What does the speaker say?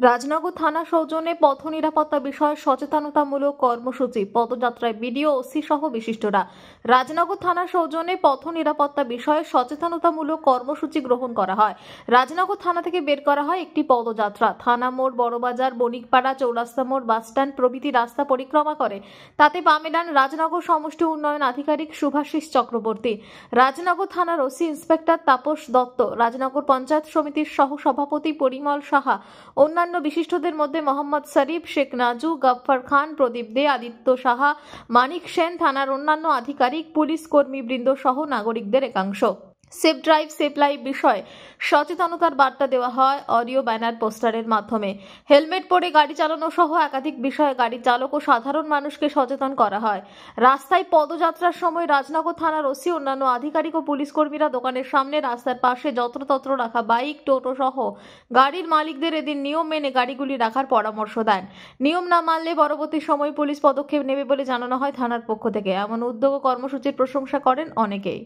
রাজনগর থানা সৌজন্যে পথ নিরাপত্তা বিষয়ে সচেতনতামূলক কর্মসূচি পদযাত্রায় বিডিও ওসি সহ বিশিষ্টরা। রাজনগর থানা সৌজন্যে পথ নিরাপত্তা বিষয়ে সচেতনতামূলক কর্মসূচি গ্রহণ করা হয়। রাজনগর থানা থেকে বের করা হয় একটি পদযাত্রা। থানা মোড়, বড়বাজার, বণিকপাড়া, চৌরাস্তা মোড়, বাসস্ট্যান্ড প্রভৃতি রাস্তা পরিক্রমা করে। তাতে বামে ডান রাজনগর সমষ্টি উন্নয়ন আধিকারিক শুভাশিস চক্রবর্তী, রাজনগর থানার ওসি ইন্সপেক্টর তাপস দত্ত, রাজনগর পঞ্চায়েত সমিতির সহ সভাপতি পরিমল সাহা, অন্যান্য বিশিষ্টদের মধ্যে মোহাম্মদ শরীফ, শেখ নাজু, গফফর খান, প্রদীপ দে, আদিত্য সাহা, মানিক সেন, থানার অন্যান্য আধিকারিক, পুলিশ কর্মীবৃন্দ সহ নাগরিকদের একাংশ। সেফ ড্রাইভ সেফ লাইফ বিষয়ে সচেতনতার বার্তা দেওয়া হয় অডিও ব্যানার পোস্টারের মাধ্যমে। হেলমেট পরে গাড়ি চালানো সহ একাধিক বিষয়ে গাড়ি চালক ও সাধারণ মানুষকে সচেতন করা হয়। রাস্তায় পদযাত্রার সময় রাজনগর থানার ওসি, অন্যান্য আধিকারিক ও পুলিশ কর্মীরা দোকানের সামনে, রাস্তার পাশে যত্রতত্র রাখা বাইক, টোটো সহ গাড়ির মালিকদের এদিন নিয়ম মেনে গাড়িগুলি রাখার পরামর্শ দেন। নিয়ম না মানলে পরবর্তী সময় পুলিশ পদক্ষেপ নেবে বলে জানানো হয় থানার পক্ষ থেকে। এমন উদ্যোগ ও কর্মসূচির প্রশংসা করেন অনেকেই।